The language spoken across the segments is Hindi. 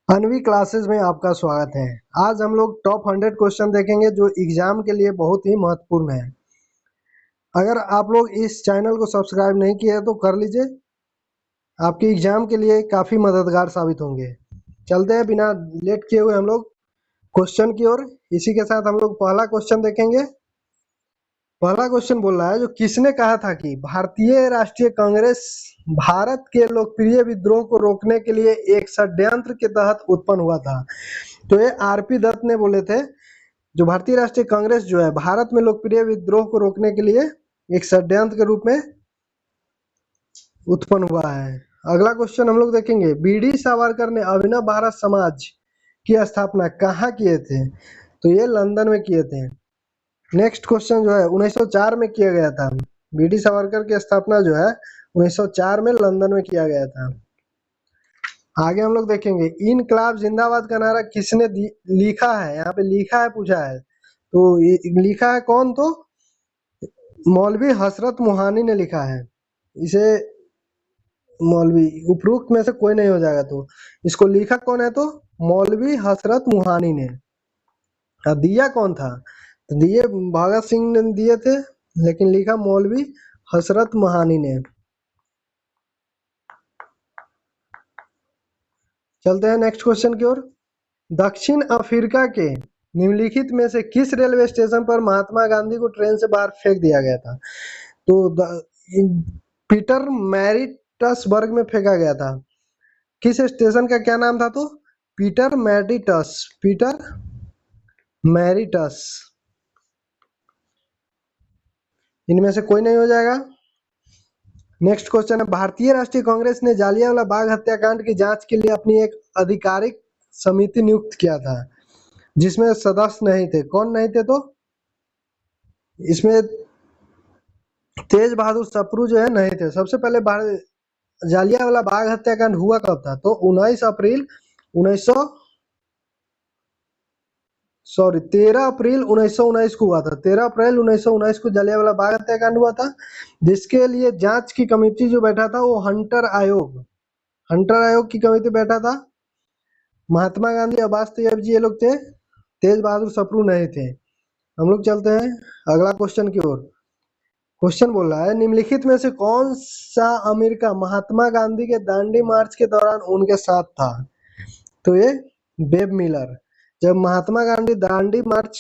अनवी क्लासेस में आपका स्वागत है। आज हम लोग टॉप 100 क्वेश्चन देखेंगे जो एग्जाम के लिए बहुत ही महत्वपूर्ण है। अगर आप लोग इस चैनल को सब्सक्राइब नहीं किए तो कर लीजिए, आपके एग्जाम के लिए काफ़ी मददगार साबित होंगे। चलते हैं बिना लेट किए हुए हम लोग क्वेश्चन की ओर। इसी के साथ हम लोग पहला क्वेश्चन देखेंगे। पहला क्वेश्चन बोल रहा है, जो किसने कहा था कि भारतीय राष्ट्रीय कांग्रेस भारत के लोकप्रिय विद्रोह को रोकने के लिए एक षड्यंत्र के तहत उत्पन्न हुआ था। तो ये आरपी दत्त ने बोले थे, जो भारतीय राष्ट्रीय कांग्रेस जो है भारत में लोकप्रिय विद्रोह को रोकने के लिए एक षड्यंत्र के रूप में उत्पन्न हुआ है। अगला क्वेश्चन हम लोग देखेंगे, बीडी सावरकर ने अभिनव भारत समाज की स्थापना कहाँ किए थे? तो ये लंदन में किए थे। नेक्स्ट क्वेश्चन जो है 1904 में किया गया था। बीडी सावरकर की स्थापना जो है 1904 में लंदन में किया गया था। आगे हम लोग देखेंगे, इनकलाब जिंदाबाद का नारा किसने लिखा है? यहाँ पे लिखा है पूछा है, तो ये लिखा है कौन? तो मौलवी हसरत मोहानी ने लिखा है इसे। मौलवी उपरोक्त में से कोई नहीं हो जाएगा, तो इसको लिखा कौन है? तो मौलवी हसरत मोहानी ने। दिया कौन था? तो दिए भगत सिंह ने दिए थे, लेकिन लिखा मौलवी हसरत मोहानी ने। चलते हैं नेक्स्ट क्वेश्चन की ओर। दक्षिण अफ्रीका के निम्नलिखित में से किस रेलवे स्टेशन पर महात्मा गांधी को ट्रेन से बाहर फेंक दिया गया था? तो पीटर मैरिटसबर्ग में फेंका गया था। किस स्टेशन का क्या नाम था? तो पीटर मैरिटस, पीटर मैरिटस। इनमें से कोई नहीं हो जाएगा। नेक्स्ट क्वेश्चन है, भारतीय राष्ट्रीय कांग्रेस ने जालियांवाला बाग हत्याकांड की जांच के लिए अपनी एक आधिकारिक समिति नियुक्त किया था, जिसमें सदस्य नहीं थे। कौन नहीं थे? तो इसमें तेज बहादुर सप्रू जो है नहीं थे। सबसे पहले जालियांवाला बाग हत्याकांड हुआ कब था? तो 13 अप्रैल 1919 को हुआ था। 13 अप्रैल 1919 को जालियांवाला बाग हत्याकांड हुआ था, जिसके लिए जांच की कमेटी जो बैठा था वो हंटर आयोग की कमेटी बैठा था। महात्मा गांधी, अब्बास तैयब जी ये लोग थे, तेज बहादुर सप्रू नहीं थे। हम लोग चलते हैं अगला क्वेश्चन की ओर। क्वेश्चन बोल रहा है, निम्नलिखित में से कौन सा अमेरिका महात्मा गांधी के दांडी मार्च के दौरान उनके साथ था? तो ये बेब मिलर। जब महात्मा गांधी दांडी मार्च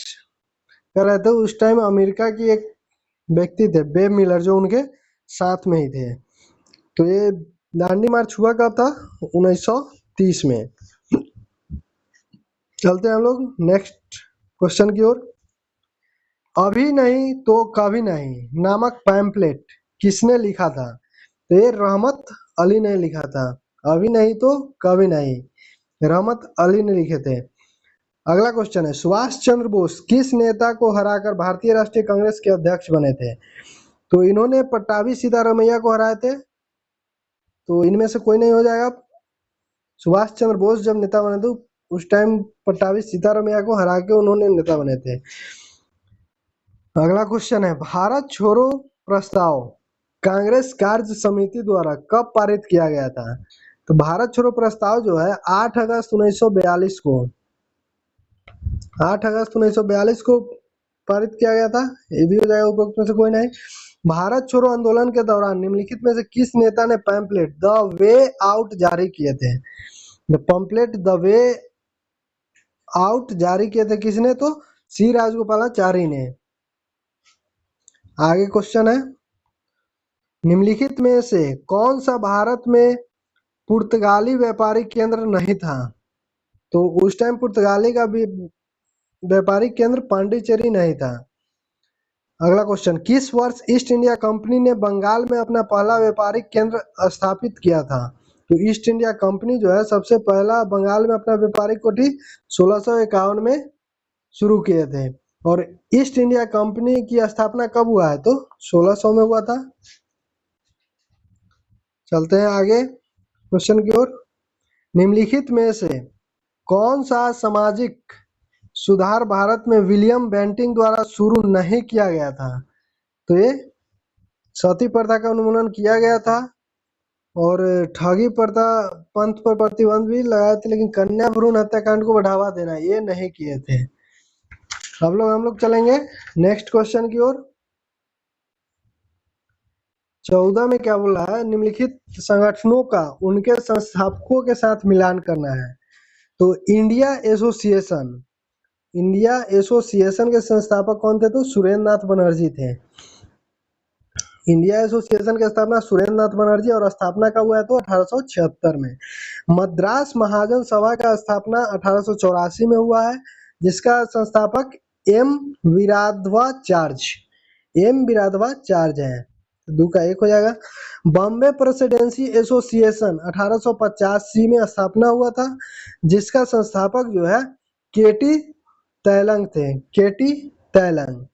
कर रहे थे उस टाइम अमेरिका की एक व्यक्ति थे बेब मिलर, जो उनके साथ में ही थे। तो ये दांडी मार्च हुआ कब था? 1930 में। चलते हैं हम लोग नेक्स्ट क्वेश्चन की ओर। अभी नहीं तो कभी नहीं नामक पैम्पलेट किसने लिखा था? तो ये रहमत अली ने लिखा था। अभी नहीं तो कभी नहीं, रहमत अली ने लिखे थे। अगला क्वेश्चन है, सुभाष चंद्र बोस किस नेता को हराकर भारतीय राष्ट्रीय कांग्रेस के अध्यक्ष बने थे? तो इन्होंने पट्टाभी सीतारमैया को हराए थे। तो इनमें से कोई नहीं हो जाएगा। सुभाष चंद्र बोस जब नेता बने थे उस टाइम पट्टाभी सीतारमैया को हरा के उन्होंने नेता बने थे। अगला क्वेश्चन है, भारत छोड़ो प्रस्ताव कांग्रेस कार्य समिति द्वारा कब पारित किया गया था? तो भारत छोड़ो प्रस्ताव जो है 8 अगस्त 1942 को 8 अगस्त 1942 को पारित किया गया था। ये भी हो जाएगा उपरोक्त में से कोई नहीं। भारत छोड़ो आंदोलन के दौरान निम्नलिखित में से किस नेता ने पैम्पलेट द वे आउट जारी किए थे? पैम्पलेट द वे आउट जारी किए थे किसने? तो सी राजगोपालाचारी ने। आगे क्वेश्चन है, निम्नलिखित में से कौन सा भारत में पुर्तगाली व्यापारिक केंद्र नहीं था? तो उस टाइम पुर्तगाली का भी व्यापारिक केंद्र पांडिचेरी नहीं था। अगला क्वेश्चन, किस वर्ष ईस्ट इंडिया कंपनी ने बंगाल में अपना पहला व्यापारिक केंद्र स्थापित किया था? तो ईस्ट इंडिया कंपनी जो है सबसे पहला बंगाल में अपना व्यापारिक कोठी 1651 में शुरू किए थे। और ईस्ट इंडिया कंपनी की स्थापना कब हुआ है? तो 1600 में हुआ था। चलते हैं आगे क्वेश्चन की ओर। निम्नलिखित में से कौन सा सामाजिक सुधार भारत में विलियम बेंटिंक द्वारा शुरू नहीं किया गया था? तो ये सती प्रथा का उन्मूलन किया गया था। और ठगी प्रथा पंथ पर प्रतिबंध भी लगाए थे, लेकिन कन्या भ्रूण हत्याकांड को बढ़ावा देना ये नहीं किए थे। हम लोग चलेंगे नेक्स्ट क्वेश्चन की ओर। 14 में क्या बोला है, निम्नलिखित संगठनों का उनके संस्थापकों के साथ मिलान करना है। तो इंडिया एसोसिएशन के संस्थापक कौन थे, तो सुरेंद्र नाथ बनर्जी थे। इंडिया एसोसिएशन की स्थापना सुरेंद्र नाथ बनर्जी, और स्थापना का हुआ है तो 1876 में। मद्रास महाजन सभा का स्थापना 1884 में हुआ है, जिसका संस्थापक एम विराधवाचार्य है। दो का एक हो जाएगा। बॉम्बे प्रेसिडेंसी एसोसिएशन 1885 में स्थापना हुआ था, जिसका संस्थापक जो है केटी तैलंग थे। केटी तैलंग।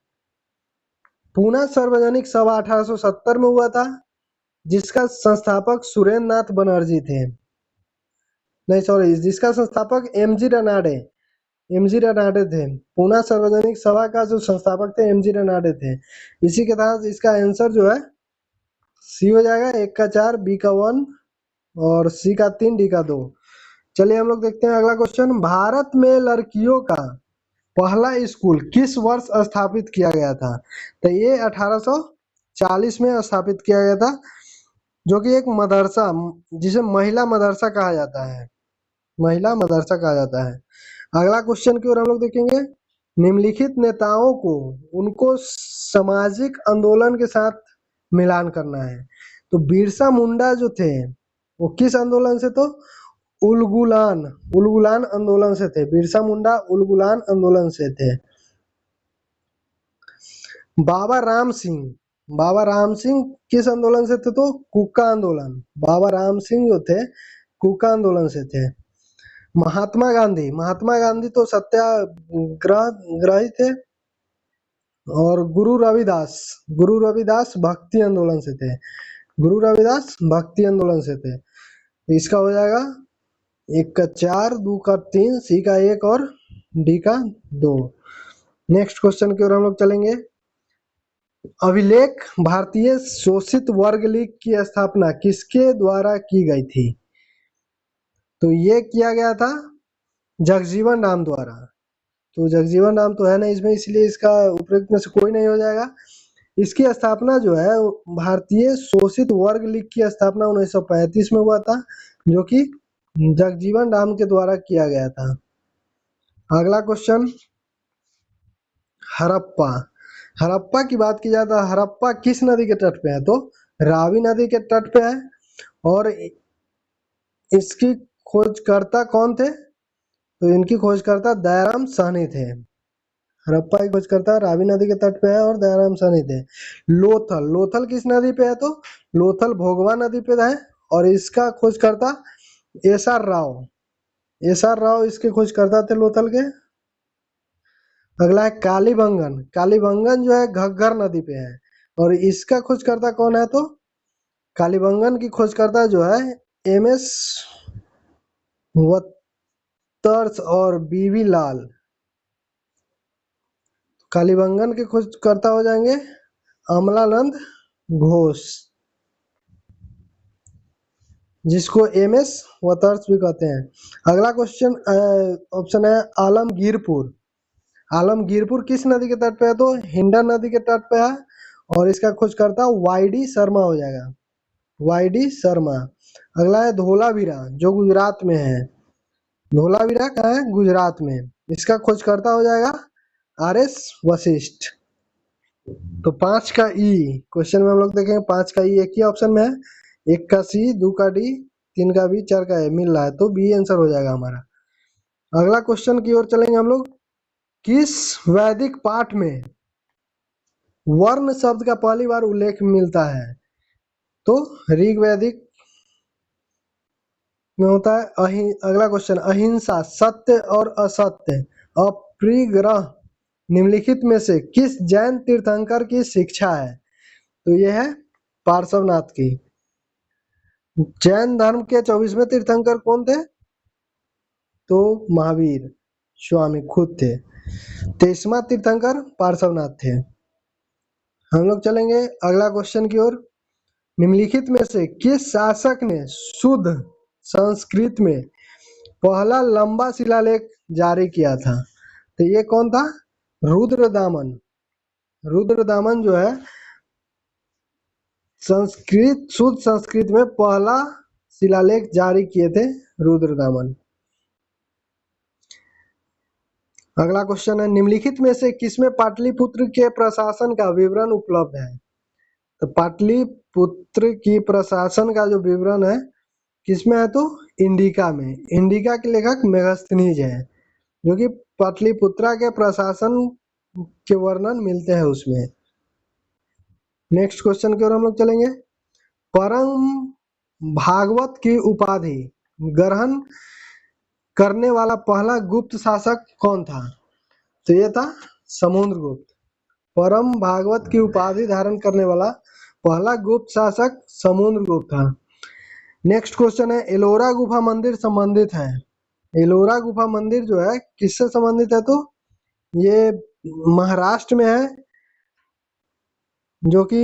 पूना सार्वजनिक सभा 1870 में हुआ था, जिसका संस्थापक सुरेंद्र नाथ बनर्जी थे। नहीं सॉरी, जिसका संस्थापक एमजी रनाडे थे। पूना सार्वजनिक सभा का जो संस्थापक थे एमजी रनाडे थे। इसी के तहत इसका आंसर जो है सी हो जाएगा। 1 का 4, बी का 1 और सी का 3, डी का 2। चलिए हम लोग देखते हैं अगला क्वेश्चन। भारत में लड़कियों का पहला स्कूल किस वर्ष स्थापित किया गया था, तो ये 1840 में स्थापित किया गया था, जो कि एक मदरसा, जिसे महिला मदरसा कहा जाता है। महिला मदरसा कहा जाता है। अगला क्वेश्चन की ओर हम लोग देखेंगे। निम्नलिखित नेताओं को उनको सामाजिक आंदोलन के साथ मिलान करना है। तो बिरसा मुंडा जो थे वो किस आंदोलन से, तो उलगुलान आंदोलन से थे। बिरसा मुंडा उलगुलान आंदोलन से थे। बाबा राम सिंह किस आंदोलन से थे, तो कुका आंदोलन। बाबा राम सिंह जो थे कुका आंदोलन से थे। महात्मा गांधी तो सत्याग्रही थे। और गुरु रविदास भक्ति आंदोलन से थे। गुरु रविदास भक्ति आंदोलन से थे। इसका हो जाएगा 1 का 4, 2 का 3, सी का 1 और डी का 2। नेक्स्ट क्वेश्चन की ओर हम लोग चलेंगे। अभिलेख भारतीय शोषित वर्ग लीग की स्थापना किसके द्वारा की गई थी, तो ये किया गया था जगजीवन राम द्वारा। तो जगजीवन राम तो है नहीं इसमें, इसलिए इसका उपयुक्त में से कोई नहीं हो जाएगा। इसकी स्थापना जो है भारतीय शोषित वर्ग लीग की स्थापना 1935 में हुआ था, जो कि जगजीवन राम के द्वारा किया गया था। अगला क्वेश्चन, हड़प्पा की बात की जाए तो हड़प्पा किस नदी के तट पे है, तो रावी नदी के तट पे है। और इसकी खोजकर्ता कौन थे, तो इनकी खोजकर्ता दयाराम साहनी थे। हड़प्पा की खोजकर्ता रावी नदी के तट पे है और दयाराम साहनी थे। लोथल किस नदी पे है, तो लोथल भोगवा नदी पे है, और इसका खोजकर्ता एस आर राव इसके खोजकर्ता थे लोथल के। अगला है कालीबंगन जो है घग्गर नदी पे है, और इसका खोजकर्ता कौन है, तो कालीबंगन की खोजकर्ता जो है एमएस वत्तर्स और बीवी लाल। कालीबंगन के खोजकर्ता हो जाएंगे अमलानंद घोष, जिसको एमएस वत्तर्स भी कहते हैं। अगला क्वेश्चन ऑप्शन है आलमगीरपुर किस नदी के तट पे है, तो हिंडन नदी के तट पे है, और इसका खोजकर्ता वाईडी शर्मा हो जाएगा। वाईडी शर्मा। अगला है धोलावीरा, जो गुजरात में है। धोलावीरा कहाँ है, गुजरात में। इसका खोजकर्ता हो जाएगा आरएस वशिष्ठ। तो 5 का ई क्वेश्चन में हम लोग देखेंगे। 5 का ई एक ही ऑप्शन में है। 1 का सी, 2 का डी, 3 का बी, 4 का ए मिल रहा है, तो बी आंसर हो जाएगा हमारा। अगला क्वेश्चन की ओर चलेंगे हम लोग। किस वैदिक पाठ में वर्ण शब्द का पहली बार उल्लेख मिलता है, तो ऋग्वैदिक में होता है। अगला क्वेश्चन, अहिंसा, सत्य और असत्य, अपरिग्रह निम्नलिखित में से किस जैन तीर्थंकर की शिक्षा है, तो यह है पार्श्वनाथ की। जैन धर्म के 24वें तीर्थंकर कौन थे, तो महावीर स्वामी खुद थे। 23वां तीर्थंकर पार्श्वनाथ थे। हम लोग चलेंगे अगला क्वेश्चन की ओर। निम्नलिखित में से किस शासक ने शुद्ध संस्कृत में पहला लंबा शिलालेख जारी किया था? तो ये कौन था? रुद्रदामन। रुद्रदामन जो है शुद्ध संस्कृत में पहला शिलालेख जारी किए थे रुद्रदामन। अगला क्वेश्चन है, निम्नलिखित में से किसमें पाटलिपुत्र के प्रशासन का विवरण उपलब्ध है? तो पाटलिपुत्र की प्रशासन का जो विवरण है किसमें है? तो इंडिका में। इंडिका के लेखक मेगस्थनीज है, जो कि पाटलिपुत्रा के प्रशासन के वर्णन मिलते हैं उसमें। नेक्स्ट क्वेश्चन की ओर हम लोग चलेंगे। परम भागवत की उपाधि ग्रहण करने वाला पहला गुप्त शासक कौन था? तो ये था समुद्रगुप्त। परम भागवत की उपाधि धारण करने वाला पहला गुप्त शासक समुद्रगुप्त था। नेक्स्ट क्वेश्चन है, एलोरा गुफा मंदिर संबंधित है। एलोरा गुफा मंदिर जो है किससे संबंधित है? तो ये महाराष्ट्र में है, जो कि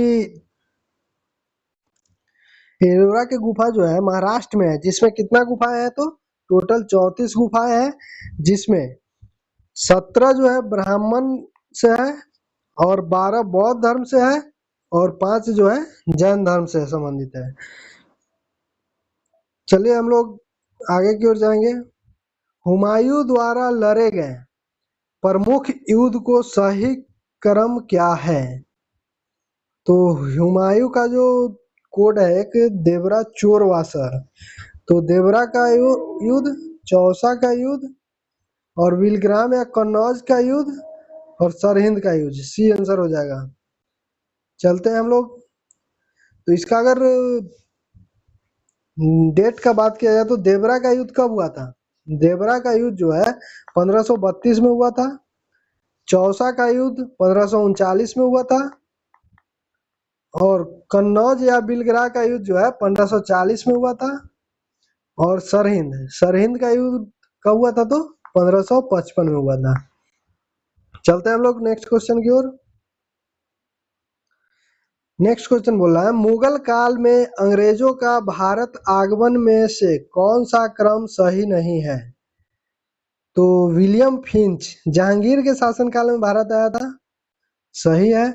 एलोरा की गुफा जो है महाराष्ट्र में है, जिसमें कितना गुफाएं है? तो टोटल 34 गुफाएं हैं, जिसमें 17 जो है ब्राह्मण से है और 12 बौद्ध धर्म से है और 5 जो है जैन धर्म से संबंधित है। चलिए हम लोग आगे की ओर जाएंगे। हुमायूं द्वारा लड़े गए प्रमुख युद्ध को सही क्रम क्या है? तो हुमायूं का जो कोड है एक देवरा चोरवासर। तो देवरा का युद्ध, चौसा का युद्ध और विलग्राम या कन्नौज का युद्ध और सरहिंद का युद्ध, सी आंसर हो जाएगा। चलते हैं हम लोग। तो इसका अगर डेट का बात किया जाए तो देवरा का युद्ध कब हुआ था? देवरा का युद्ध जो है 1532 में हुआ था। चौसा का युद्ध 1539 में हुआ था और कन्नौज या बिलग्रा का युद्ध जो है 1540 में हुआ था। और सरहिंद का युद्ध कब हुआ था? तो 1555 में हुआ था। चलते हैं हम लोग नेक्स्ट क्वेश्चन की ओर। नेक्स्ट क्वेश्चन बोल रहा है, मुगल काल में अंग्रेजों का भारत आगमन में से कौन सा क्रम सही नहीं है? तो विलियम फिंच जहांगीर के शासनकाल में भारत आया था, सही है।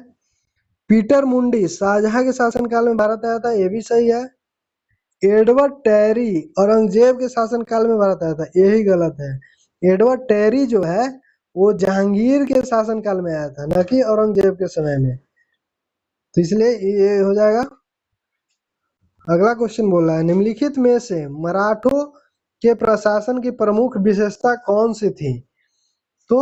पीटर मुंडी शाहजहां के शासनकाल में भारत आया था, ये भी सही है। एडवर्ड टेरी औरंगजेब के शासनकाल में भारत आया था, यही गलत है। एडवर्ड टेरी जो है वो जहांगीर के शासनकाल में आया था, न कि औरंगजेब के समय में। तो इसलिए ये हो जाएगा। अगला क्वेश्चन बोल रहा है, निम्नलिखित में से मराठों के प्रशासन की प्रमुख विशेषता कौन सी थी? तो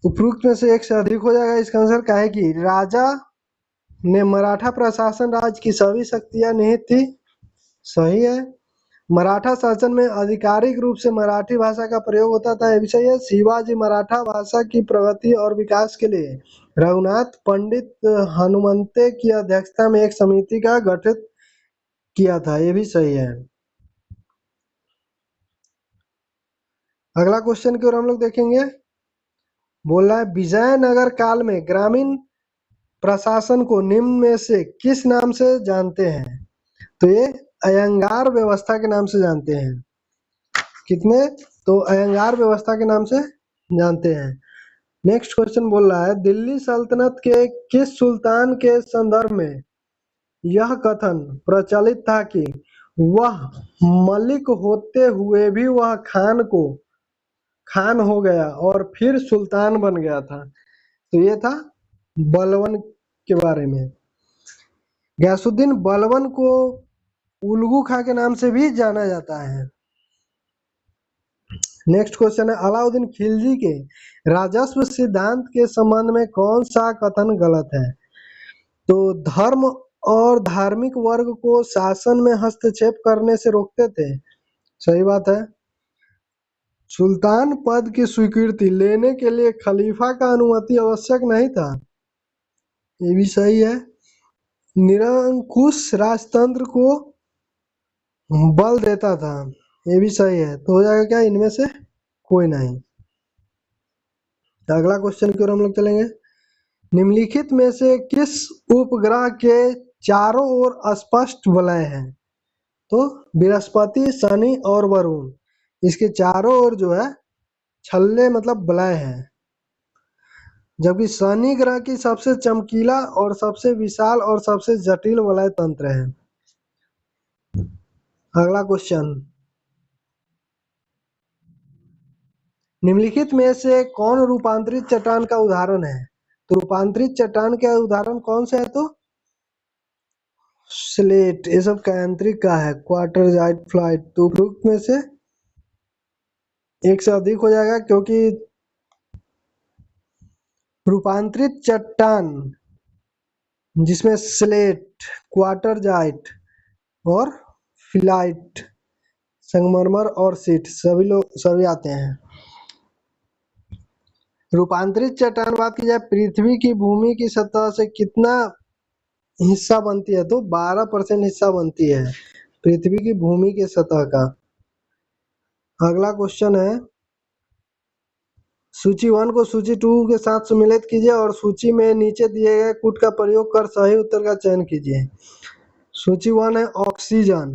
उपरोक्त में से एक से अधिक हो जाएगा इसका आंसर। क्या है कि राजा ने मराठा प्रशासन राज्य की सभी शक्तियां निहित थी, सही है। मराठा शासन में आधिकारिक रूप से मराठी भाषा का प्रयोग होता था, ये भी सही है। शिवाजी मराठा भाषा की प्रगति और विकास के लिए रघुनाथ पंडित हनुमंते की अध्यक्षता में एक समिति का गठित किया था, ये भी सही है। अगला क्वेश्चन की ओर हम लोग देखेंगे। बोल रहा है, विजयनगर काल में ग्रामीण प्रशासन को निम्न में से किस नाम से जानते हैं? तो ये अयंगार व्यवस्था के नाम से जानते हैं। कितने? तो अयंगार व्यवस्था के नाम से जानते हैं। नेक्स्ट क्वेश्चन बोल रहा है, दिल्ली सल्तनत के किस सुल्तान के संदर्भ में यह कथन प्रचलित था कि वह मलिक होते हुए भी वह खान हो गया और फिर सुल्तान बन गया था? तो ये था बलवन के बारे में। गयासुद्दीन बलवन को उल्गू खां के नाम से भी जाना जाता है। नेक्स्ट क्वेश्चन है, अलाउद्दीन खिलजी के राजस्व सिद्धांत के संबंध में कौन सा कथन गलत है? तो धर्म और धार्मिक वर्ग को शासन में हस्तक्षेप करने से रोकते थे, सही बात है। सुल्तान पद की स्वीकृति लेने के लिए खलीफा का अनुमति आवश्यक नहीं था, ये भी सही है। निरंकुश राजतंत्र को बल देता था, ये भी सही है। तो हो जाएगा क्या? इनमें से कोई नहीं। अगला क्वेश्चन की ओर हम लोग चलेंगे। निम्नलिखित में से किस उपग्रह के चारों ओर स्पष्ट वलय हैं? तो बृहस्पति, शनि और वरुण, इसके चारों ओर जो है छल्ले मतलब वलय हैं। जबकि शनि ग्रह की सबसे चमकीला और सबसे विशाल और सबसे जटिल वलय तंत्र है। अगला क्वेश्चन, निम्नलिखित में से कौन रूपांतरित चट्टान का उदाहरण है? तो रूपांतरित चट्टान का उदाहरण कौन सा है? तो स्लेट, ये सब कैंत्रिक का है, क्वार्टरजाइट फ्लाइट। तो ग्रुप में से एक से अधिक हो जाएगा, क्योंकि रूपांतरित चट्टान जिसमें स्लेट, क्वार्टरजाइट और फिलाइट, संगमरमर और सीट सभी आते हैं। रूपांतरित चट्टान बात की जाए, पृथ्वी की भूमि की सतह से कितना हिस्सा बनती है? तो 12% हिस्सा बनती है पृथ्वी की भूमि के सतह का। अगला क्वेश्चन है, सूची 1 को सूची 2 के साथ सम्मिलित कीजिए और सूची में नीचे दिए गए कूट का प्रयोग कर सही उत्तर का चयन कीजिए। सूची 1 है ऑक्सीजन।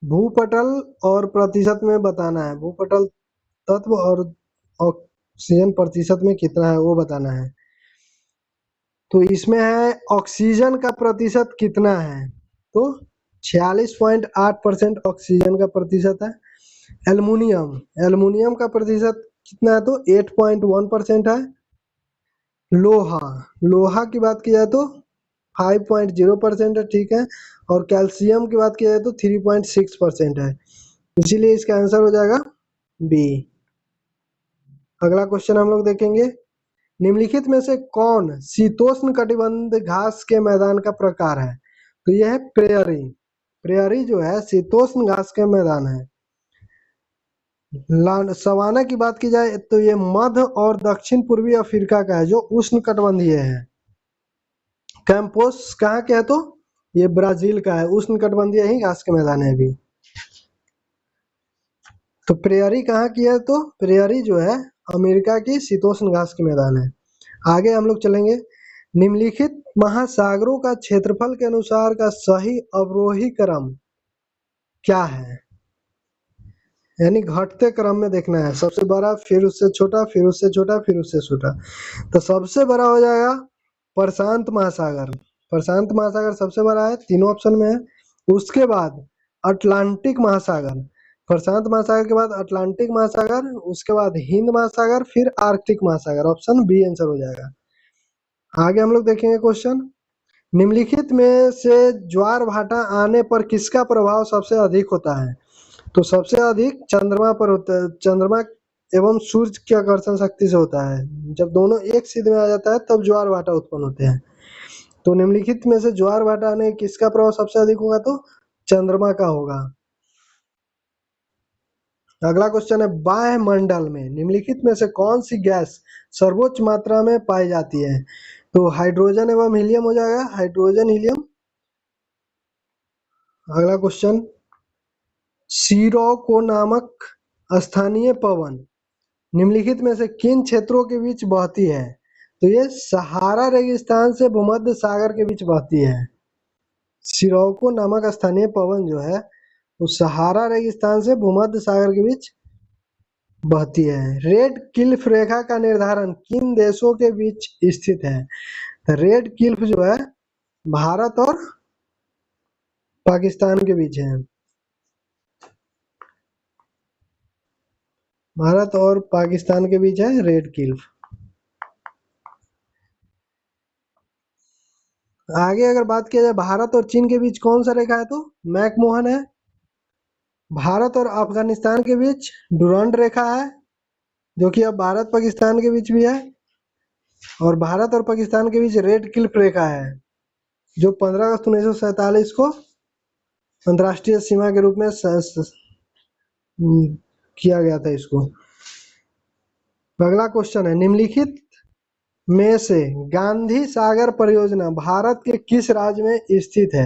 भूपटल और प्रतिशत में बताना है, भूपटल तत्व और ऑक्सीजन प्रतिशत में कितना है वो बताना है। तो इसमें है ऑक्सीजन का प्रतिशत कितना है? तो 46.8% ऑक्सीजन का प्रतिशत है। एल्युमिनियम, एल्युमिनियम का प्रतिशत कितना है? तो 8.1% है। लोहा, लोहा की बात की जाए तो 5.0% है, ठीक है। और कैल्शियम की बात की जाए तो 3.6% है, इसीलिए इसका आंसर हो जाएगा बी। अगला क्वेश्चन हम लोग देखेंगे, निम्नलिखित में से कौन शीतोष्ण कटिबंध घास के मैदान का प्रकार है? तो यह है प्रेयरी। प्रेयरी जो है शीतोष्ण घास के मैदान है। सवाना की बात की जाए तो ये मध्य और दक्षिण पूर्वी अफ्रीका का है, जो उष्ण कटिबंधीय है। कैंपोस कहाँ के है? तो ये ब्राजील का है, उष्ण कटिबंधीय ही घास के मैदान है अभी। तो प्रेयरी कहाँ की है? तो प्रेयरी जो है अमेरिका की शीतोष्ण घास के मैदान है। आगे हम लोग चलेंगे, निम्नलिखित महासागरों का क्षेत्रफल के अनुसार का सही अवरोही क्रम क्या है? यानी घटते क्रम में देखना है, सबसे बड़ा फिर उससे छोटा फिर उससे छोटा फिर उससे छोटा। तो सबसे बड़ा हो जाएगा प्रशांत महासागर। प्रशांत महासागर सबसे बड़ा है, तीनों ऑप्शन में है। उसके बाद अटलांटिक महासागर, प्रशांत महासागर के बाद अटलांटिक महासागर, उसके बाद हिंद महासागर, फिर आर्कटिक महासागर। ऑप्शन बी आंसर हो जाएगा। आगे हम लोग देखेंगे क्वेश्चन, निम्नलिखित में से ज्वार भाटा आने पर किसका प्रभाव सबसे अधिक होता है? तो सबसे अधिक चंद्रमा पर होता है। चंद्रमा एवं सूर्य की आकर्षण शक्ति से होता है। जब दोनों एक सिद्ध में आ जाता है तब ज्वार भाटा उत्पन्न होते हैं। तो निम्नलिखित में से ज्वार भाटा आने किसका प्रभाव सबसे अधिक होगा? तो चंद्रमा का होगा। अगला क्वेश्चन है, वायुमंडल में निम्नलिखित में से कौन सी गैस सर्वोच्च मात्रा में पाई जाती है? तो हाइड्रोजन एवं हीलियम हो जाएगा, हाइड्रोजन हीलियम। अगला क्वेश्चन, सिरोको नामक स्थानीय पवन निम्नलिखित में से किन क्षेत्रों के बीच बहती है? तो ये सहारा रेगिस्तान से भूमध्य सागर के बीच बहती है। सिरोको नामक स्थानीय पवन जो है वो सहारा रेगिस्तान से भूमध्य सागर के बीच बहती है। रेड क्लिफ रेखा का निर्धारण किन देशों के बीच स्थित है? रेड क्लिफ जो है भारत और पाकिस्तान के बीच है। भारत और पाकिस्तान के बीच है रेड क्लिफ। आगे अगर बात किया जाए भारत और चीन के बीच कौन सा रेखा है? तो मैकमोहन है। भारत और अफगानिस्तान के बीच डुरंड रेखा है, जो कि अब भारत पाकिस्तान के बीच भी है। और भारत और पाकिस्तान के बीच रेड क्लिफ रेखा है, जो 15 अगस्त 1947 को अंतर्राष्ट्रीय सीमा के रूप में किया गया था इसको। अगला क्वेश्चन है, निम्नलिखित में से गांधी सागर परियोजना भारत के किस राज्य में स्थित है?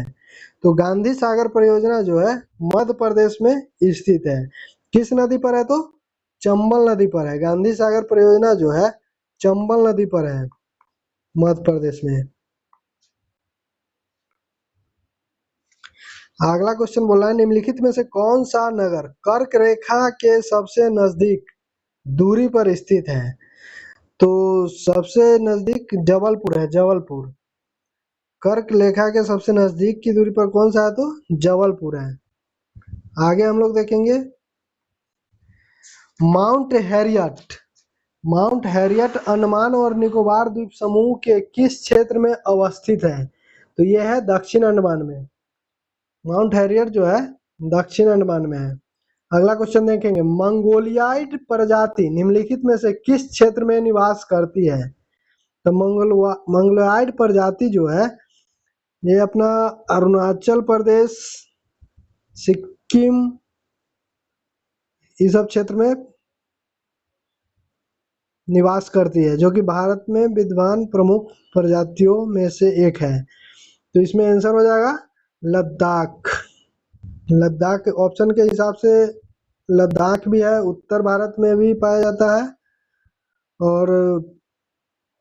तो गांधी सागर परियोजना जो है मध्य प्रदेश में स्थित है। किस नदी पर है? तो चंबल नदी पर है। गांधी सागर परियोजना जो है चंबल नदी पर है। मध्य प्रदेश में। अगला क्वेश्चन बोल रहा है निम्नलिखित में से कौन सा नगर कर्क रेखा के सबसे नजदीक दूरी पर स्थित है? तो सबसे नजदीक जबलपुर है, जबलपुर। कर्क रेखा के सबसे नजदीक की दूरी पर कौन सा है? तो जबलपुर है। आगे हम लोग देखेंगे mount Harriet. Mount Harriet Andaman और निकोबार द्वीप समूह के किस क्षेत्र में अवस्थित है? तो यह है दक्षिण अंडमान में। माउंट हैरियट जो है दक्षिण अंडमान में है। अगला क्वेश्चन देखेंगे मंगोलियाइड प्रजाति निम्नलिखित में से किस क्षेत्र में निवास करती है? तो मंगोलियाइड प्रजाति जो है ये अपना अरुणाचल प्रदेश, सिक्किम, इस सब क्षेत्र में निवास करती है, जो कि भारत में विद्यमान प्रमुख प्रजातियों में से एक है। तो इसमें आंसर हो जाएगा लद्दाख। लद्दाख ऑप्शन के हिसाब से लद्दाख भी है, उत्तर भारत में भी पाया जाता है और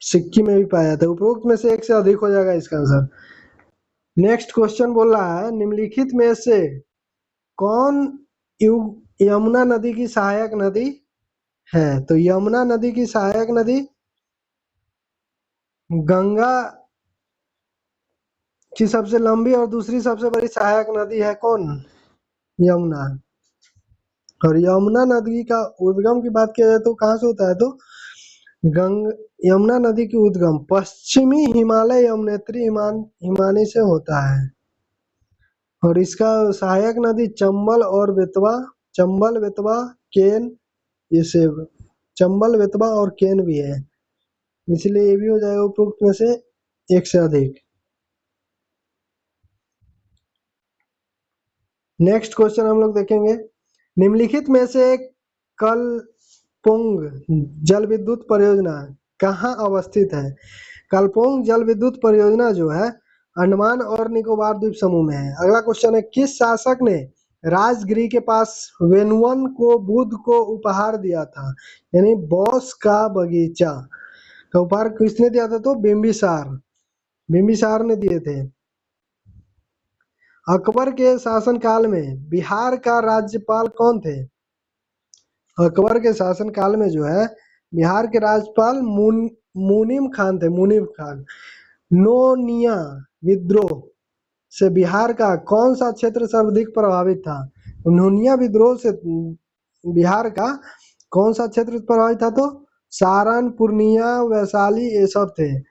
सिक्किम में भी पाया जाता है। उपरोक्त में से एक से अधिक हो जाएगा इसका आंसर। नेक्स्ट क्वेश्चन बोल रहा है निम्नलिखित में से कौन यमुना नदी की सहायक नदी है? तो यमुना नदी की सहायक नदी गंगा की सबसे लंबी और दूसरी सबसे बड़ी सहायक नदी है कौन? यमुना। और यमुना नदी का उद्गम की बात किया जाए तो कहाँ से होता है? तो यमुना नदी की उद्गम पश्चिमी हिमालय यमुनेत्री हिमानी से होता है। और इसका सहायक नदी चंबल और बेतवा, चंबल, बेतवा, केन, ये से चंबल, बेतवा और केन भी है, इसलिए ये भी हो जाएगा उपरोक्त में से एक से अधिक। नेक्स्ट क्वेश्चन हम लोग देखेंगे निम्नलिखित में से कलपोंग जल विद्युत परियोजना कहाँ अवस्थित है? कलपोंग जल विद्युत परियोजना जो है अंडमान और निकोबार द्वीप समूह में है। अगला क्वेश्चन है किस शासक ने राजगिरी के पास वेनुवन को बुद्ध को उपहार दिया था? यानी बॉस का बगीचा का उपहार किसने दिया था? तो बिम्बिसार, बिम्बिसार ने दिए थे। अकबर के शासनकाल में बिहार का राज्यपाल कौन थे? अकबर के शासनकाल में जो है बिहार के राज्यपाल मुनीम खान थे, मुनीम खान। नोनिया विद्रोह से बिहार का कौन सा क्षेत्र सर्वाधिक प्रभावित था? नोनिया विद्रोह से बिहार का कौन सा क्षेत्र प्रभावित था? तो सारण, पूर्णिया, वैशाली, ये सब थे।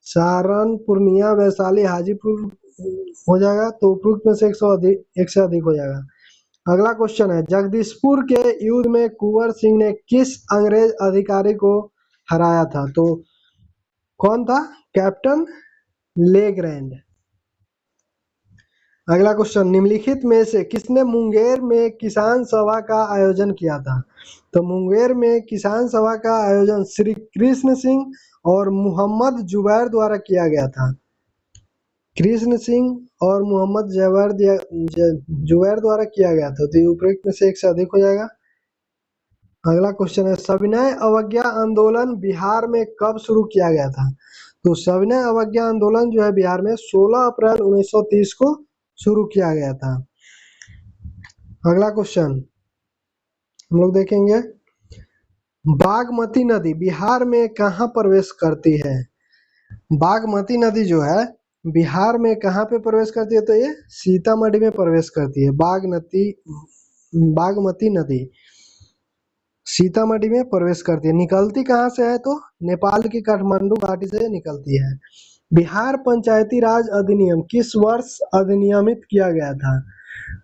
सारण, पूर्णिया, वैशाली, हाजीपुर हो जाएगा। तो उपरोक्त में से एक से अधिक हो जाएगा। अगला क्वेश्चन है जगदीशपुर के युद्ध में कुंवर सिंह ने किस अंग्रेज अधिकारी को हराया था? तो कौन था? Captain Legrand. अगला क्वेश्चन निम्नलिखित में से किसने मुंगेर में किसान सभा का आयोजन किया था? तो मुंगेर में किसान सभा का आयोजन श्री कृष्ण सिंह और मोहम्मद जुबैर द्वारा किया गया था। कृष्ण सिंह और मोहम्मद जुबैर द्वारा किया गया था। तो उपरोक्त में से एक से अधिक हो जाएगा। अगला क्वेश्चन है सविनय अवज्ञा आंदोलन बिहार में कब शुरू किया गया था? तो सविनय अवज्ञा आंदोलन जो है बिहार में 16 अप्रैल 1930 को शुरू किया गया था। अगला क्वेश्चन हम लोग देखेंगे बागमती नदी बिहार में कहाँ प्रवेश करती है? बागमती नदी जो है बिहार में कहाँ पे प्रवेश करती है? तो ये सीतामढ़ी में प्रवेश करती है। बागमती नदी सीतामढ़ी में प्रवेश करती है। निकलती कहाँ से है? तो नेपाल की काठमांडू घाटी से निकलती है। बिहार पंचायती राज अधिनियम किस वर्ष अधिनियमित किया गया था?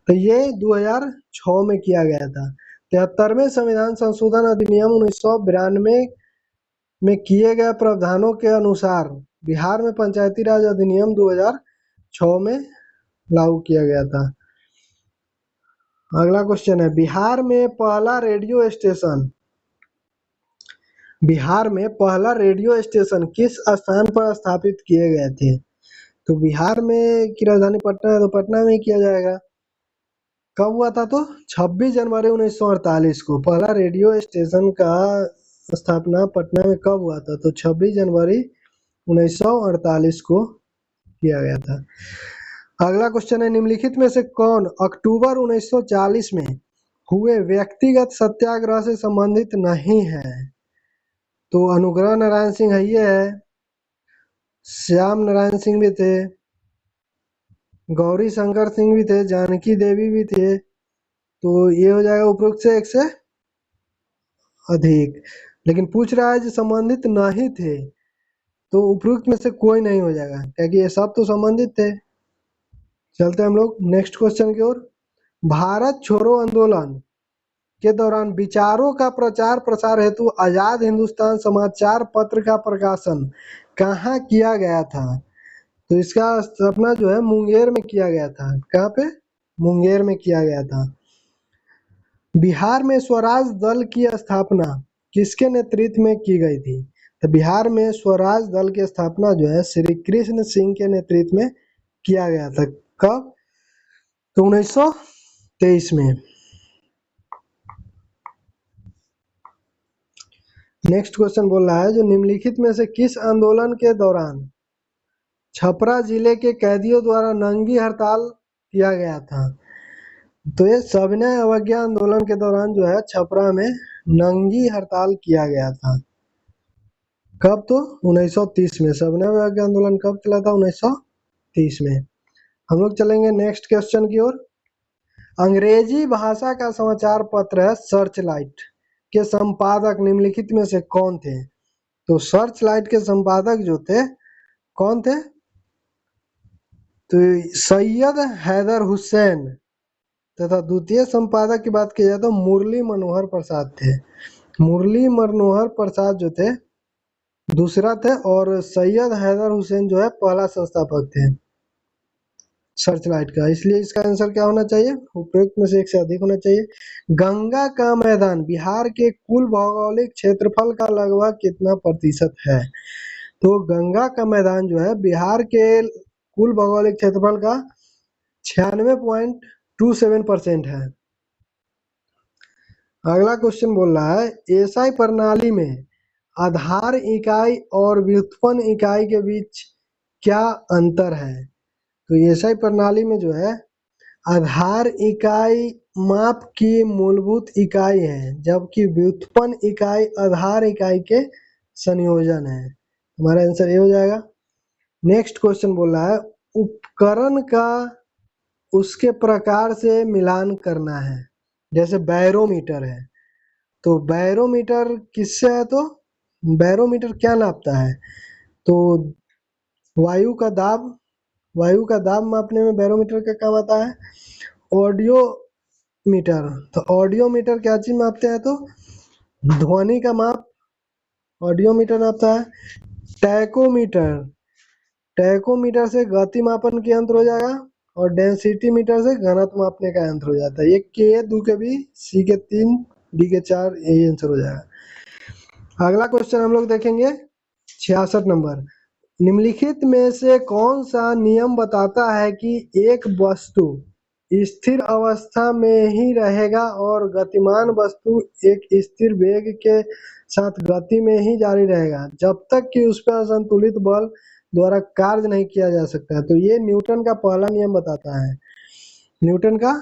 तो ये 2006 में किया गया था। 73वें संविधान संशोधन अधिनियम 1992 में किए गए प्रावधानों के अनुसार बिहार में पंचायती राज अधिनियम 2006 में लागू किया गया था। अगला क्वेश्चन है बिहार में पहला रेडियो स्टेशन किस स्थान पर स्थापित किए गए थे? तो बिहार में की राजधानी पटना है तो पटना में ही किया जाएगा। कब हुआ था? तो 26 जनवरी 1948 को पहला रेडियो स्टेशन का स्थापना पटना में कब हुआ था? तो 26 जनवरी 1948 को किया गया था। अगला क्वेश्चन है, निम्नलिखित में से कौन अक्टूबर 1940 में हुए व्यक्तिगत सत्याग्रह से संबंधित नहीं है? तो अनुग्रह नारायण सिंह है, श्याम नारायण सिंह भी थे, गौरी शंकर सिंह भी थे, जानकी देवी भी थे। तो ये हो जाएगा उपरोक्त से एक से अधिक, लेकिन पूछ रहा है जो संबंधित नहीं थे, तो उपरोक्त में से कोई नहीं हो जाएगा, क्योंकि ये सब तो संबंधित थे। चलते हैं हम लोग नेक्स्ट क्वेश्चन की ओर। भारत छोड़ो आंदोलन के दौरान विचारों का प्रचार प्रसार हेतु आजाद हिंदुस्तान समाचार पत्र का प्रकाशन कहाँ किया गया था? तो इसका स्थापना जो है मुंगेर में किया गया था। कहाँ पे? मुंगेर में किया गया था। बिहार में स्वराज दल की स्थापना किसके नेतृत्व में की गई थी? तो बिहार में स्वराज दल की स्थापना जो है श्री कृष्ण सिंह के नेतृत्व में किया गया था। कब? तो 1923 में। नेक्स्ट क्वेश्चन बोल रहा है, जो निम्नलिखित में से किस आंदोलन के दौरान छपरा जिले के कैदियों द्वारा नंगी हड़ताल किया गया था? तो ये सविनय अवज्ञा आंदोलन के दौरान जो है छपरा में नंगी हड़ताल किया गया था। कब? तो 1930 में। सविनय अवज्ञा आंदोलन कब चला था? 1930 में। हम लोग चलेंगे नेक्स्ट क्वेश्चन की ओर। अंग्रेजी भाषा का समाचार पत्र है सर्च लाइट के संपादक निम्नलिखित में से कौन थे? तो सर्च लाइट के संपादक जो थे कौन थे? तो सैयद हैदर हुसैन तथा द्वितीय संपादक की बात की जाए तो मुरली मनोहर प्रसाद थे। मुरली मनोहर प्रसाद जो थे दूसरा थे, और सैयद हैदर हुसैन जो है पहला संस्थापक थे सर्च लाइट का। इसलिए इसका आंसर क्या होना चाहिए? उपयुक्त में से एक से अधिक होना चाहिए। गंगा का मैदान बिहार के कुल भौगोलिक क्षेत्रफल का लगभग कितना प्रतिशत है? तो गंगा का मैदान जो है बिहार के कुल भौगोलिक क्षेत्रफल का 96.27% है। अगला क्वेश्चन बोल रहा है, एसआई प्रणाली में आधार इकाई और व्युत्पन्न इकाई के बीच क्या अंतर है? तो एसआई प्रणाली में जो है आधार इकाई माप की मूलभूत इकाई है, जबकि व्युत्पन्न इकाई आधार इकाई के संयोजन है। हमारा आंसर ये हो जाएगा। नेक्स्ट क्वेश्चन बोल रहा है, उपकरण का उसके प्रकार से मिलान करना है। जैसे बैरोमीटर है, तो बैरोमीटर किससे है? तो बैरोमीटर क्या नापता है? तो वायु का दाब मापने में बैरोमीटर का काम आता है। ऑडियो मीटर, तो ऑडियो मीटर क्या चीज मापते हैं? तो ध्वनि का माप ऑडियो मीटर नापता है। टैकोमीटर से गति मापन के यंत्र हो जाएगा, और डेंसिटी मीटर से घनत्व मापने का यंत्र हो जाता है। ये के 2 के बी, सी के 3, डी के 4, यही आंसर हो जाएगा। अगला क्वेश्चन हम लोग देखेंगे 66 नंबर। निम्नलिखित में से कौन सा नियम बताता है कि एक वस्तु स्थिर अवस्था में ही रहेगा और गतिमान वस्तु एक स्थिर वेग के साथ गति में ही जारी रहेगा जब तक कि उस पर असंतुलित बल द्वारा कार्य नहीं किया जा सकता है? तो ये न्यूटन का पहला नियम बताता है। न्यूटन का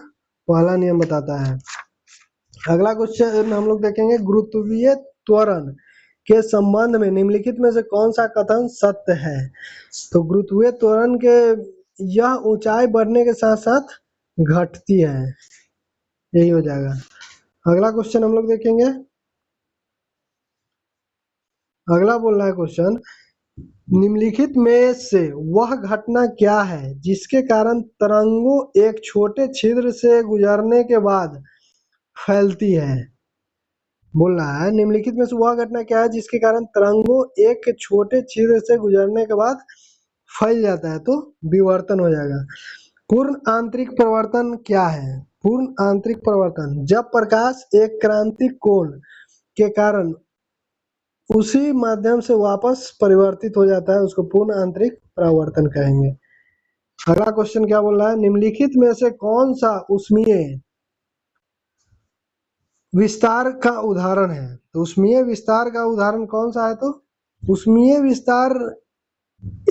पहला नियम बताता है। अगला क्वेश्चन हम लोग देखेंगे, गुरुत्वीय त्वरण के संबंध में निम्नलिखित में से कौन सा कथन सत्य है? तो गुरुत्वीय त्वरण के यह ऊंचाई बढ़ने के साथ साथ घटती है, यही हो जाएगा। अगला क्वेश्चन हम लोग देखेंगे। अगला बोल रहा है क्वेश्चन, निम्नलिखित में से वह घटना क्या है जिसके कारण तरंगों एक छोटे छिद्र से गुजरने के बाद फैलती है? बोल रहा है निम्नलिखित में से वह घटना क्या है जिसके कारण तरंगों एक छोटे छिद्र से गुजरने के बाद फैल जाता है? तो विवर्तन हो जाएगा। पूर्ण आंतरिक परिवर्तन क्या है? पूर्ण आंतरिक परिवर्तन जब प्रकाश एक क्रांतिक कोण के कारण उसी माध्यम से वापस परिवर्तित हो जाता है, उसको पूर्ण आंतरिक परावर्तन कहेंगे। अगला क्वेश्चन क्या बोल रहा है, निम्नलिखित में से कौन सा ऊष्मीय विस्तार का उदाहरण है? तो ऊष्मीय विस्तार का उदाहरण कौन सा है? तो ऊष्मीय विस्तार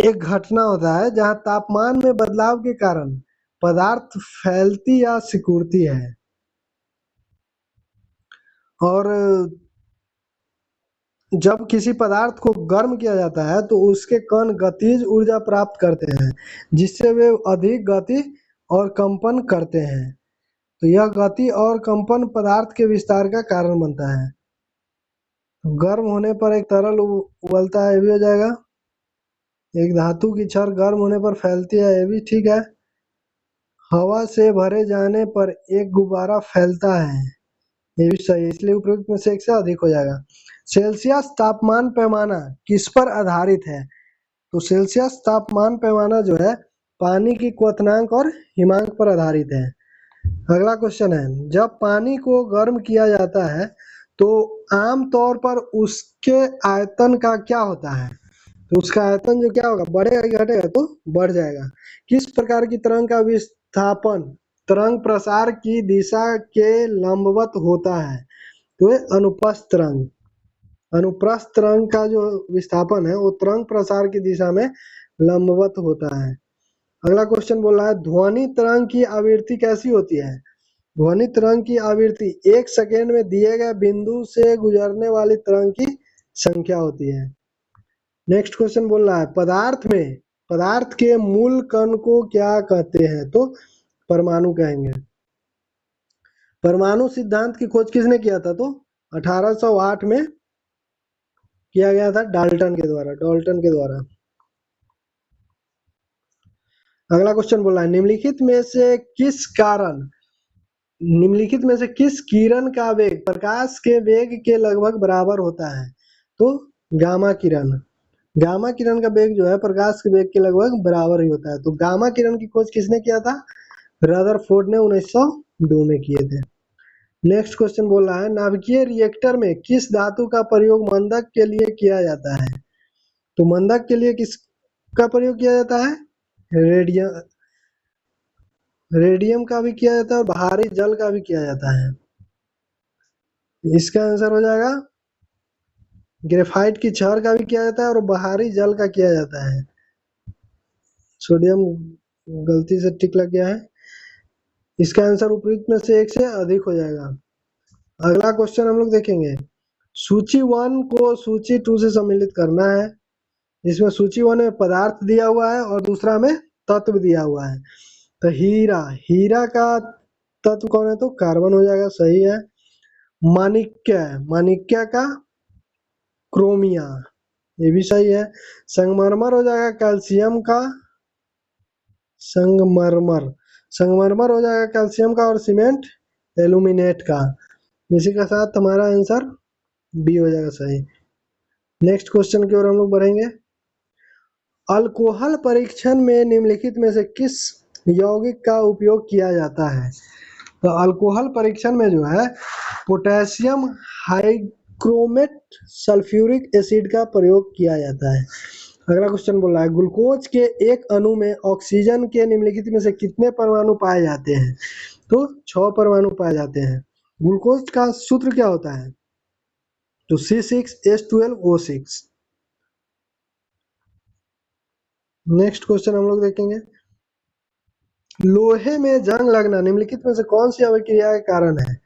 एक घटना होता है जहाँ तापमान में बदलाव के कारण पदार्थ फैलती या सिकुड़ती है। और जब किसी पदार्थ को गर्म किया जाता है तो उसके कण गतिज ऊर्जा प्राप्त करते हैं, जिससे वे अधिक गति और कंपन करते हैं। तो यह गति और कंपन पदार्थ के विस्तार का कारण बनता है। गर्म होने पर एक तरल उबलता है, ये भी हो जाएगा। एक धातु की छड़ गर्म होने पर फैलती है, ये भी ठीक है। हवा से भरे जाने पर एक गुब्बारा फैलता है, ये भी सही है, इसलिए उपरोक्त में से एक से अधिक हो जाएगा। सेल्सियस तापमान पैमाना किस पर आधारित है? तो सेल्सियस तापमान पैमाना जो है पानी की क्वथनांक और हिमांक पर आधारित है। अगला क्वेश्चन है, जब पानी को गर्म किया जाता है तो आम तौर पर उसके आयतन का क्या होता है? तो उसका आयतन जो क्या होगा, बढ़ेगा कि घटेगा? तो बढ़ जाएगा। किस प्रकार की तरंग का विस्थापन तरंग प्रसार की दिशा के लंबवत होता है? तो ये अनुप्रस्थ तरंग। अनुप्रस्थ तरंग का जो विस्थापन है वो तरंग प्रसार की दिशा में लंबवत होता है। अगला क्वेश्चन बोल रहा है, ध्वनि तरंग की आवृत्ति कैसी होती है? ध्वनि तरंग की आवृत्ति 1 सेकेंड में दिए गए बिंदु से गुजरने वाली तरंग की संख्या होती है। नेक्स्ट क्वेश्चन बोल रहा है, पदार्थ के मूल कण को क्या कहते हैं? तो परमाणु कहेंगे। परमाणु सिद्धांत की खोज किसने किया था? तो 1808 में किया गया था, डाल्टन के द्वारा। अगला क्वेश्चन बोल रहा है, निम्नलिखित में से किस किरण का वेग प्रकाश के वेग के लगभग बराबर होता है? तो गामा किरण का वेग जो है प्रकाश के वेग के लगभग बराबर ही होता है। तो गामा किरण की खोज किसने किया था? रदरफोर्ड ने 1902 में किए थे। नेक्स्ट क्वेश्चन बोल रहा है, नाभिकीय रिएक्टर में किस धातु का प्रयोग मंदक के लिए किया जाता है? तो मंदक के लिए किसका प्रयोग किया जाता है? रेडियम का भी किया जाता है और बाहरी जल का भी किया जाता है। इसका आंसर हो जाएगा ग्रेफाइट की छड़ का भी किया जाता है और बाहरी जल का किया जाता है। सोडियम गलती से टिक लग गया है, इसका आंसर उपयुक्त में से एक से अधिक हो जाएगा। अगला क्वेश्चन हम लोग देखेंगे, सूची 1 को सूची 2 से सम्मिलित करना है। इसमें सूची 1 में पदार्थ दिया हुआ है और दूसरा में तत्व दिया हुआ है। तो हीरा का तत्व कौन है? तो कार्बन हो जाएगा, सही है। माणिक्य का क्रोमिया, ये भी सही है। संगमरमर हो जाएगा कैल्शियम का संगमरमर हो जाएगा कैल्शियम का, और सीमेंट एल्यूमिनेट का। इसी के साथ हमारा आंसर बी हो जाएगा, सही। नेक्स्ट क्वेश्चन की ओर हम लोग बढ़ेंगे, अल्कोहल परीक्षण में निम्नलिखित में से किस यौगिक का उपयोग किया जाता है? तो अल्कोहल परीक्षण में जो है पोटेशियम हाइड्रोक्रोमेट सल्फ्यूरिक एसिड का प्रयोग किया जाता है। अगला क्वेश्चन बोल रहा है, ग्लूकोज के एक अणु में ऑक्सीजन के निम्नलिखित में से कितने परमाणु पाए जाते हैं? तो 6 परमाणु पाए जाते हैं। ग्लूकोज का सूत्र क्या होता है? तो C6H12O6। नेक्स्ट क्वेश्चन हम लोग देखेंगे, लोहे में जंग लगना निम्नलिखित में से कौन सी अभिक्रिया के कारण है?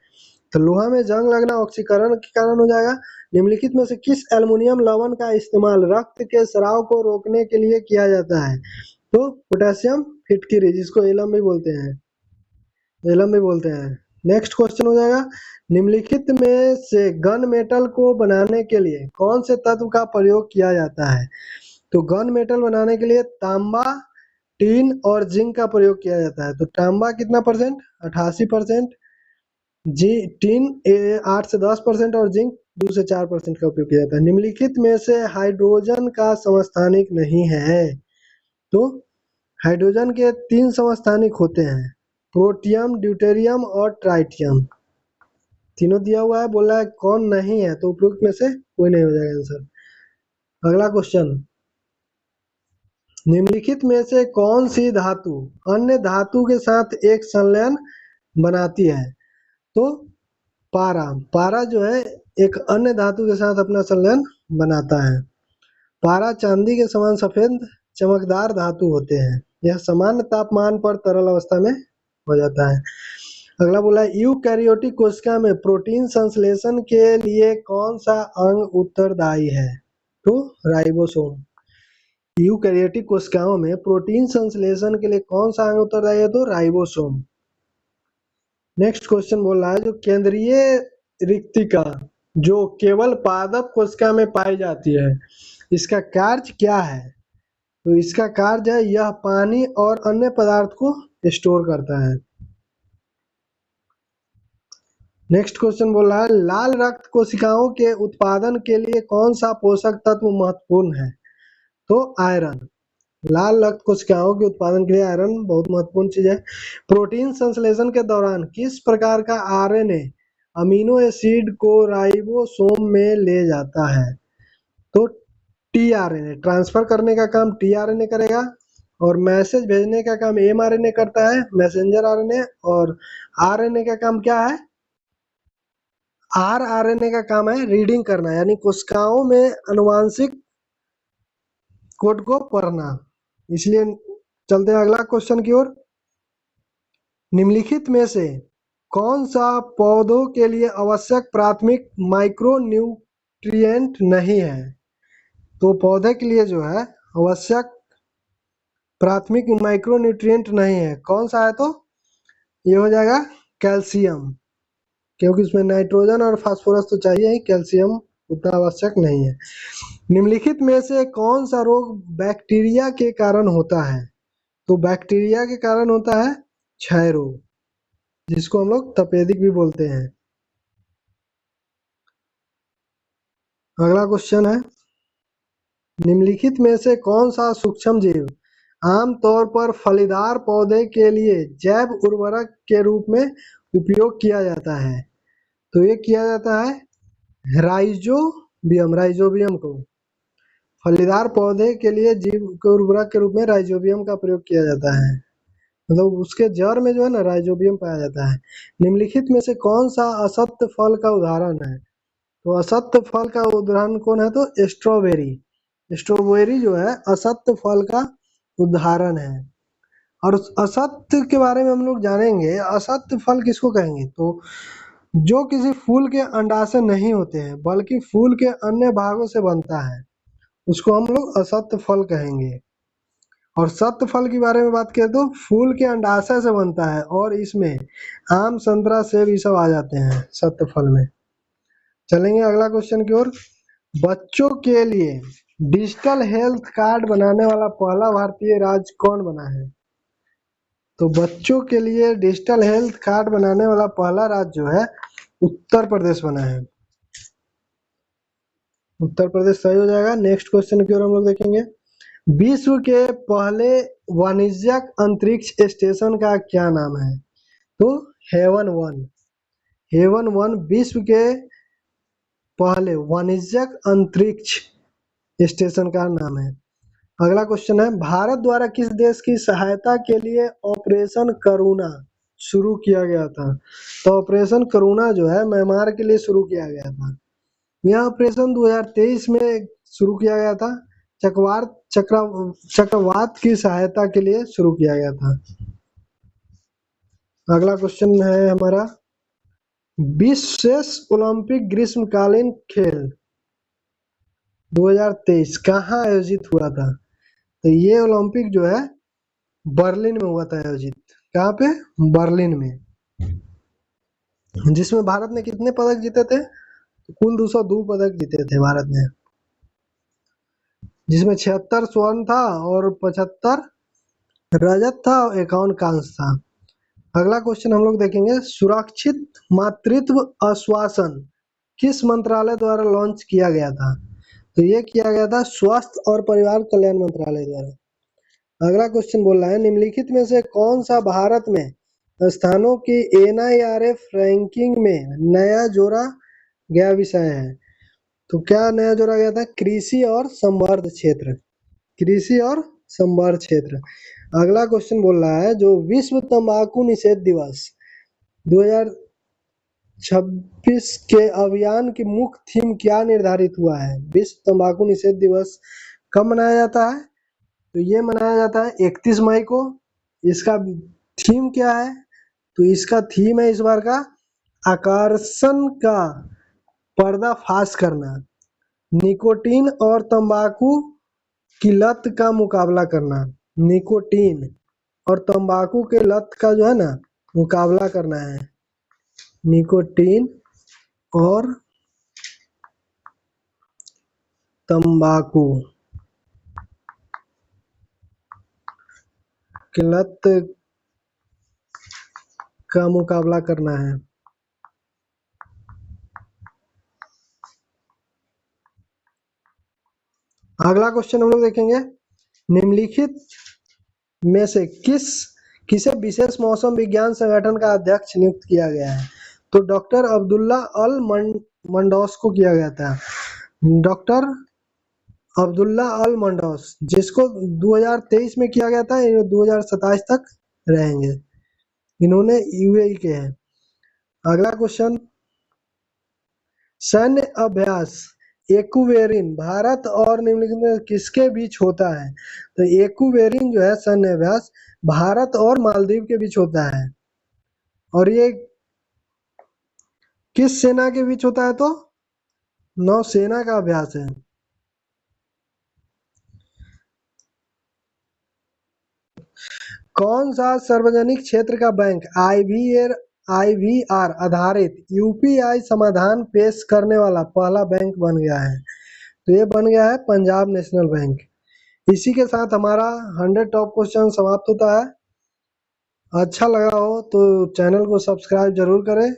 तो लोहा में जंग लगना ऑक्सीकरण के कारण हो जाएगा। निम्नलिखित में से किस एल्युमिनियम लवण का इस्तेमाल रक्त के स्राव को रोकने के लिए किया जाता है? तो पोटेशियम फिटकिरी, जिसको एलम भी बोलते हैं। नेक्स्ट क्वेश्चन हो जाएगा, निम्नलिखित में से गन मेटल को बनाने के लिए कौन से तत्व का प्रयोग किया जाता है? तो गन मेटल बनाने के लिए तांबा, टीन और जिंक का प्रयोग किया जाता है। तो तांबा कितना परसेंट? 88%, टीन 8 से 10% और जिंक 2 से 4% का उपयोग किया जाता है। निम्नलिखित में से हाइड्रोजन का समस्थानिक नहीं है? तो हाइड्रोजन के 3 समस्थानिक होते हैं, प्रोटियम, ड्यूटेरियम और ट्राइटियम। तीनों दिया हुआ है, बोला है कौन नहीं है, तो उपयुक्त में से कोई नहीं हो जाएगा आंसर। अगला क्वेश्चन, निम्नलिखित में से कौन सी धातु अन्य धातु के साथ एक संलयन बनाती है? तो पारा जो है एक अन्य धातु के साथ अपना संलयन बनाता है। पारा चांदी के समान सफेद चमकदार धातु होते हैं। यह सामान्य तापमान पर तरल अवस्था में हो जाता है। अगला बोला यूकैरियोटिक कोशिका में प्रोटीन संश्लेषण के लिए कौन सा अंग उत्तरदायी है? तो राइबोसोम। यूकैरियोटिक कोशिकाओं में प्रोटीन संश्लेषण के लिए कौन सा अंग उत्तरदायी है? तो राइबोसोम। नेक्स्ट क्वेश्चन बोल रहा है जो केंद्रीय रिक्तिका जो केवल पादप कोशिका में पाई जाती है, इसका कार्य क्या है? तो इसका कार्य है यह पानी और अन्य पदार्थ को स्टोर करता है। नेक्स्ट क्वेश्चन बोल रहा है लाल रक्त कोशिकाओं के उत्पादन के लिए कौन सा पोषक तत्व महत्वपूर्ण है? तो आयरन। लाल रक्त कोशिकाओं के उत्पादन के लिए आयरन बहुत महत्वपूर्ण चीज है। प्रोटीन संश्लेषण के दौरान किस प्रकार का आरएनए अमीनो एसिड को राइबोसोम में ले जाता है? तो टीआरएनए। ट्रांसफर करने का काम टीआरएनए करेगा और मैसेज भेजने का काम एमआरएनए करता है, मैसेंजर आरएनए। और आरएनए का काम क्या है? आरआरएनए का काम है रीडिंग करना, यानी कोशिकाओं में आनुवांशिक कोड को पढ़ना। इसलिए चलते हैं अगला क्वेश्चन की ओर। निम्नलिखित में से कौन सा पौधों के लिए आवश्यक प्राथमिक माइक्रोन्यूट्रिएंट नहीं है? तो पौधे के लिए जो है आवश्यक प्राथमिक माइक्रोन्यूट्रिएंट नहीं है, कौन सा है? तो ये हो जाएगा कैल्शियम, क्योंकि इसमें नाइट्रोजन और फास्फोरस तो चाहिए ही, कैल्शियम उतना आवश्यक नहीं है। निम्नलिखित में से कौन सा रोग बैक्टीरिया के कारण होता है? तो बैक्टीरिया के कारण होता है क्षय रोग, जिसको हम लोग तपेदिक भी बोलते हैं। अगला क्वेश्चन है निम्नलिखित में से कौन सा सूक्ष्म जीव आमतौर पर फलीदार पौधे के लिए जैव उर्वरक के रूप में उपयोग किया जाता है? तो ये किया जाता है राइजोबियम को। फलीदार पौधे के लिए जीव के उर्वरक के रूप में राइजोबियम का प्रयोग किया जाता है, मतलब उसके जड़ में जो है ना राइजोबियम पाया जाता है। निम्नलिखित में से कौन सा असत्य फल का उदाहरण है? तो असत्य फल का उदाहरण कौन है? तो स्ट्रॉबेरी। स्ट्रॉबेरी जो है असत्य फल का उदाहरण है। और असत्य के बारे में हम लोग जानेंगे, असत्य फल किसको कहेंगे? तो जो किसी फूल के अंडाशय नहीं होते हैं बल्कि फूल के अन्य भागों से बनता है, उसको हम लोग असत्य फल कहेंगे। और सत्य फल के बारे में बात करें तो फूल के अंडाशय से बनता है और इसमें आम, संतरा, सेब ये सब आ जाते हैं सत्य फल में। चलेंगे अगला क्वेश्चन की ओर। बच्चों के लिए डिजिटल हेल्थ कार्ड बनाने वाला पहला भारतीय राज्य कौन बना है? तो बच्चों के लिए डिजिटल हेल्थ कार्ड बनाने वाला पहला राज्य जो है उत्तर प्रदेश बना है। उत्तर प्रदेश सही हो जाएगा। नेक्स्ट क्वेश्चन की ओर हम लोग देखेंगे। विश्व के पहले वाणिज्यिक अंतरिक्ष स्टेशन का क्या नाम है? तो हेवन 1। हेवन 1 विश्व के पहले वाणिज्यिक अंतरिक्ष स्टेशन का नाम है। अगला क्वेश्चन है भारत द्वारा किस देश की सहायता के लिए ऑपरेशन करुणा शुरू किया गया था? तो ऑपरेशन करुणा जो है म्यांमार के लिए शुरू किया गया था। यह ऑपरेशन 2023 में शुरू किया गया था। चक्रवात की सहायता के लिए शुरू किया गया था। अगला क्वेश्चन है हमारा विश्व ओलंपिक ग्रीष्मकालीन खेल 2023 कहाँ आयोजित हुआ था? तो ये ओलंपिक जो है बर्लिन में हुआ था आयोजित। कहाँ पे? बर्लिन में। जिसमें भारत ने कितने पदक जीते थे? तो कुल 202 पदक जीते थे भारत ने, जिसमें 76 स्वर्ण था और 75 रजत था और 51 कांस्य था। अगला क्वेश्चन हम लोग देखेंगे सुरक्षित मातृत्व आश्वासन किस मंत्रालय द्वारा लॉन्च किया गया था? तो ये किया गया था स्वास्थ्य और परिवार कल्याण मंत्रालय द्वारा। अगला क्वेश्चन बोल रहा है निम्नलिखित में से कौन सा भारत में स्थानों की NIRF रैंकिंग में नया जोड़ा गया विषय है? तो क्या नया जोड़ा गया था? कृषि और संवर्ध क्षेत्र। कृषि और संवर्ध क्षेत्र। अगला क्वेश्चन बोल रहा है जो विश्व तंबाकू निषेध दिवस 26 के अभियान की मुख्य थीम क्या निर्धारित हुआ है? विश्व तंबाकू निषेध दिवस कब मनाया जाता है? तो ये मनाया जाता है 31 मई को। इसका थीम क्या है? तो इसका थीम है इस बार का आकर्षण का पर्दाफाश करना, निकोटीन और तंबाकू की लत का मुकाबला करना। निकोटीन और तंबाकू के लत का जो है ना मुकाबला करना है। निकोटीन और तंबाकू की लत का मुकाबला करना है। अगला क्वेश्चन हम लोग देखेंगे, निम्नलिखित में से किसे विशेष मौसम विज्ञान संगठन का अध्यक्ष नियुक्त किया गया है? तो डॉक्टर अब्दुल्ला अल मंडौस को किया गया था। डॉक्टर अब्दुल्ला अल मंडौस, जिसको 2023 में किया गया था, ये 2027 तक रहेंगे। इन्होंने यूएई के हैं। अगला क्वेश्चन, सैन्य अभ्यास एक्वेरिन भारत और निम्नलिखित में किसके बीच होता है? तो एक्वेरिन जो है सैन्य अभ्यास भारत और मालदीव के बीच होता है। और ये किस सेना के बीच होता है? तो नौसेना का अभ्यास है। कौन सा सार्वजनिक क्षेत्र का बैंक आईवीआर आधारित यूपीआई समाधान पेश करने वाला पहला बैंक बन गया है? तो ये बन गया है पंजाब नेशनल बैंक। इसी के साथ हमारा 100 टॉप क्वेश्चन समाप्त होता है। अच्छा लगा हो तो चैनल को सब्सक्राइब जरूर करें।